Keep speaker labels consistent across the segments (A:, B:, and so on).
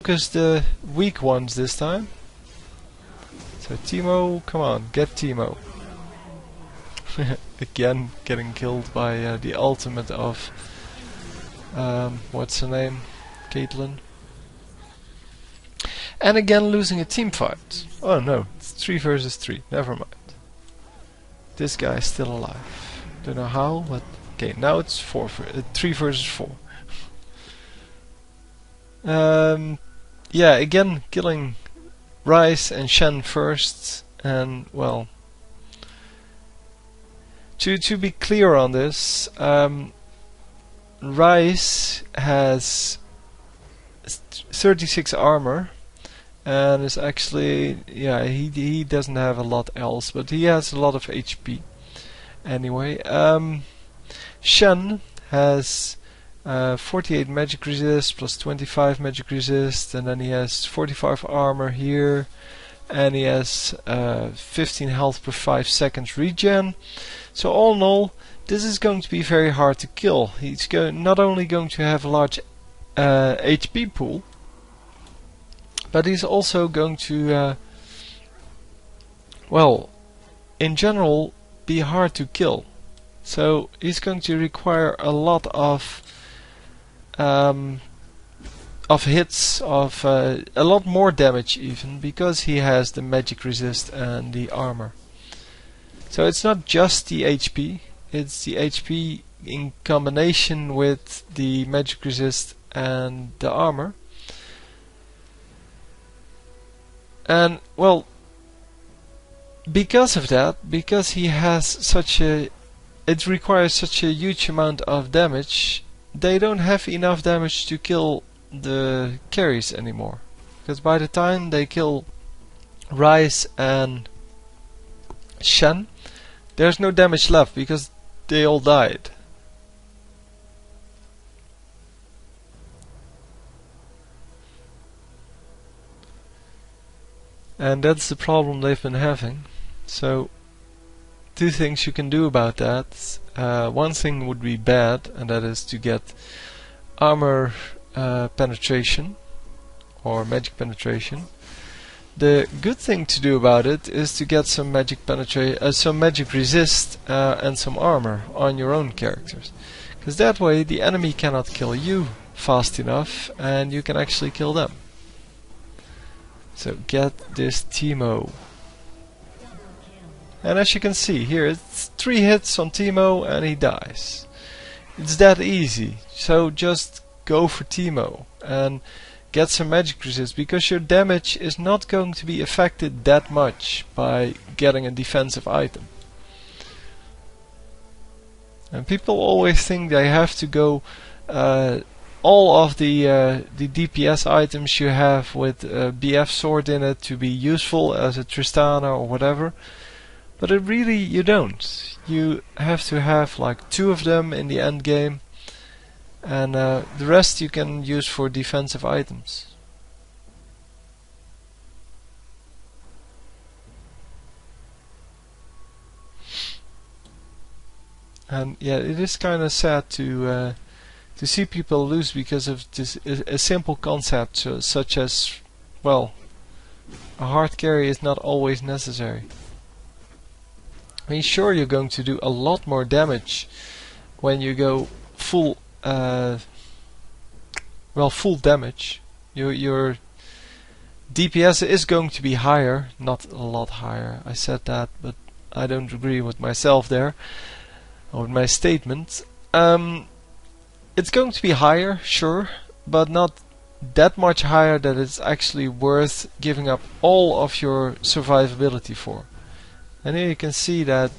A: focus the weak ones this time. So Teemo, come on, get Teemo. Again, getting killed by the ultimate of what's her name? Caitlyn. And again losing a team fight. Oh no, it's 3 versus 3. Never mind. This guy is still alive. Don't know how, but okay. Now it's 3 versus 4. Yeah, again killing Rice and Shen first, and well, to be clear on this, Rice has 36 armor and is actually, yeah, he doesn't have a lot else, but he has a lot of HP anyway. Shen has 48 magic resist plus 25 magic resist, and then he has 45 armor here, and he has 15 health per 5 seconds regen. So all in all, this is going to be very hard to kill. He's not only going to have a large HP pool, but he's also going to, well, in general, be hard to kill. So he's going to require a lot of hits, of a lot more damage even, because he has the magic resist and the armor. So it's not just the HP, it's the HP in combination with the magic resist and the armor. And well, because of that, because he has such a, it requires such a huge amount of damage, they don't have enough damage to kill the carries anymore. Because by the time they kill Rice and Shen, there's no damage left because they all died. And that's the problem they've been having. So, two things you can do about that. One thing would be bad, and that is to get armor penetration or magic penetration. The good thing to do about it is to get some magic some magic resist and some armor on your own characters, because that way the enemy cannot kill you fast enough, and you can actually kill them. So get this Teemo. And as you can see here, it's 3 hits on Teemo and he dies. It's that easy. So just go for Teemo and get some magic resist, because your damage is not going to be affected that much by getting a defensive item. And people always think they have to go all of the DPS items you have with BF sword in it to be useful as a Tristana or whatever. But it really, you don't. You have to have like 2 of them in the end game, and the rest you can use for defensive items. And yeah, it is kind of sad to see people lose because of this a simple concept such as, well, a hard carry is not always necessary. I mean, sure, you're going to do a lot more damage when you go full, full damage. Your DPS is going to be higher, not a lot higher. I said that, but I don't agree with myself there, or with my statement. It's going to be higher, sure, but not that much higher that it's actually worth giving up all of your survivability for. And here you can see that,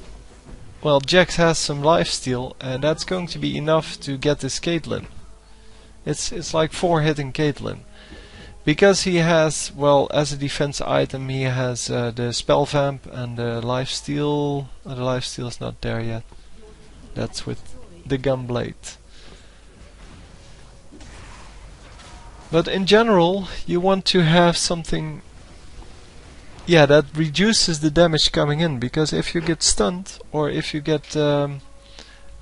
A: well, Jax has some lifesteal, and that's going to be enough to get this Caitlyn. It's like 4 hitting Caitlyn. Because he has, well, as a defense item, he has the spell vamp and the lifesteal. The lifesteal is not there yet. That's with the gunblade. But in general, you want to have something, yeah, that reduces the damage coming in, because if you get stunned or if you get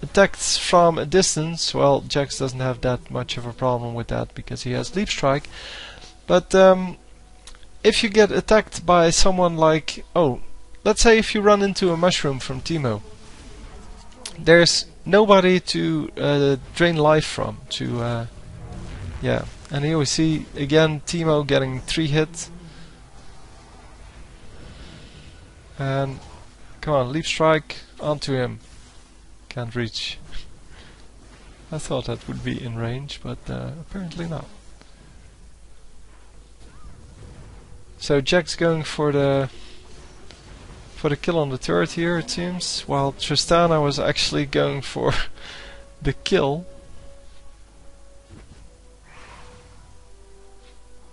A: attacked from a distance, well, Jax doesn't have that much of a problem with that because he has Leap Strike, But if you get attacked by someone like, oh, let's say if you run into a mushroom from Teemo, there's nobody to drain life from. Yeah, and here we see again Teemo getting 3 hits. And come on, leap strike onto him. Can't reach. I thought that would be in range, but apparently not. So Jack's going for the kill on the turret here, it seems, while Tristana was actually going for the kill.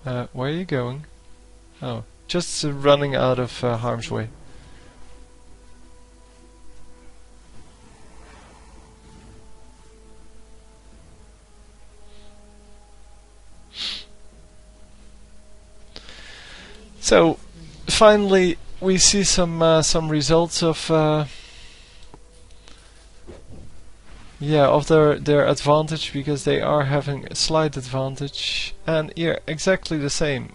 A: Where are you going? Oh, just running out of harm's way. So finally we see some results of their advantage, because they are having a slight advantage. And here exactly the same,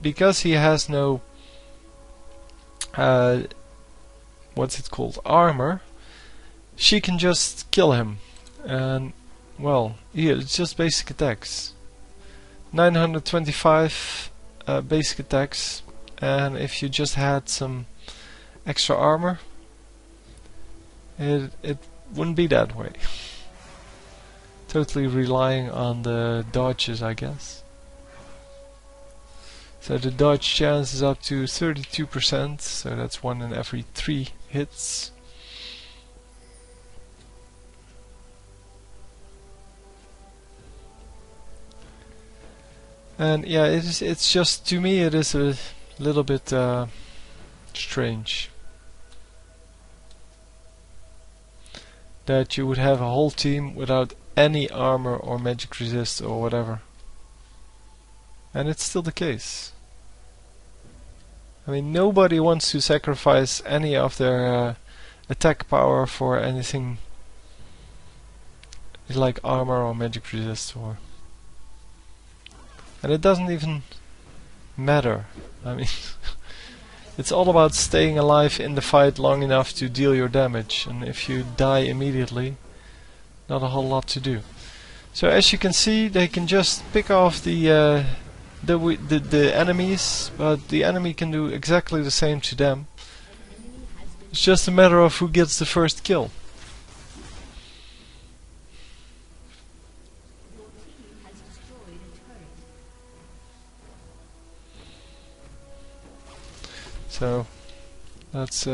A: because he has no what's it called, armor, she can just kill him. And well, here it's just basic attacks, 925 basic attacks, and if you just had some extra armor, it wouldn't be that way. Totally relying on the dodges, I guess. So the dodge chance is up to 32%, so that's 1 in every 3 hits. And yeah, it's just, to me it is a little bit strange that you would have a whole team without any armor or magic resist or whatever. And it's still the case. I mean, nobody wants to sacrifice any of their attack power for anything like armor or magic resist, and it doesn't even matter. I mean, it's all about staying alive in the fight long enough to deal your damage, and if you die immediately, not a whole lot to do. So as you can see, they can just pick off the enemies, but the enemy can do exactly the same to them. It's just a matter of who gets the first kill. So let's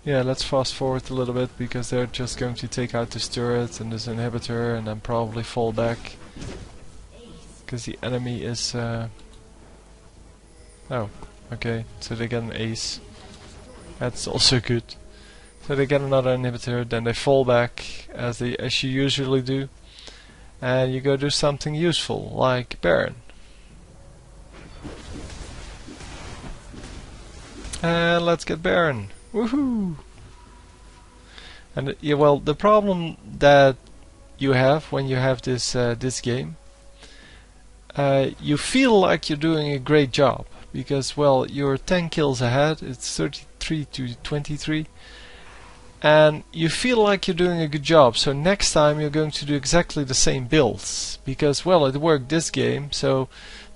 A: let's fast forward a little bit, because they're just going to take out this turret and this inhibitor and then probably fall back, because the enemy is oh, okay, so they get an ace. That's also good. So they get another inhibitor, then they fall back as you usually do, and you go do something useful like Baron. And let's get Baron. Woohoo! And yeah, well, the problem that you have when you have this this game, you feel like you're doing a great job, because well, you're 10 kills ahead. It's 33 to 23, and you feel like you're doing a good job. So next time you're going to do exactly the same builds, because well, it worked this game. So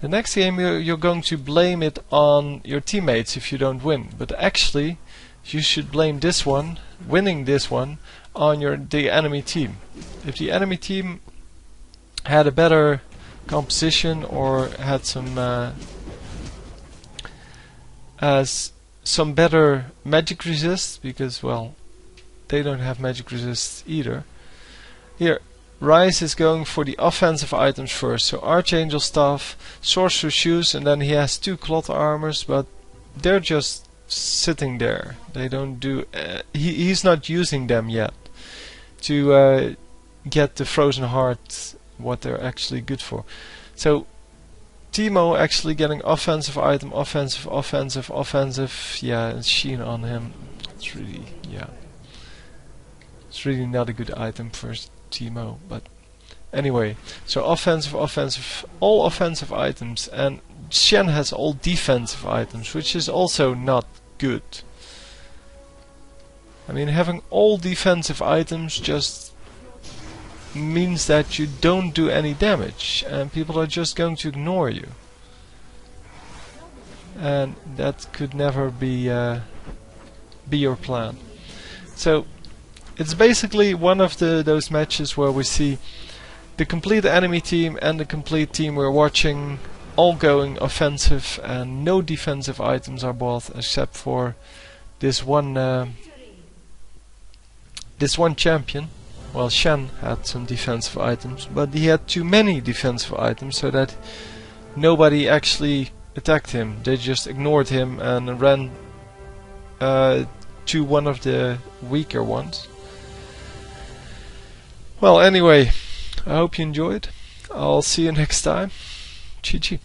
A: the next game you're going to blame it on your teammates if you don't win, but actually you should blame this one, winning this one, on the enemy team. If the enemy team had a better composition or had some better magic resist, because well, they don't have magic resist either. Here, Rise is going for the offensive items first, so Archangel Staff, Sorcerer's Shoes, and then he has 2 cloth armors, but they're just sitting there. They don't do. He's not using them yet to get the Frozen Heart, what they're actually good for. So Teemo actually getting offensive item, offensive, offensive, offensive. Yeah, and Sheen on him. It's really, yeah, it's really not a good item for Teemo, but Anyway, so offensive, all offensive items, and Shen has all defensive items, which is also not good. I mean, having all defensive items just means that you don't do any damage, and people are just going to ignore you. And that could never be your plan. So it's basically one of those matches where we see the complete enemy team and the complete team we're watching all going offensive, and no defensive items are bought except for this one champion. Well, Shen had some defensive items, but he had too many defensive items so that nobody actually attacked him. They just ignored him and ran to one of the weaker ones. Well, anyway, I hope you enjoyed. I'll see you next time. GG.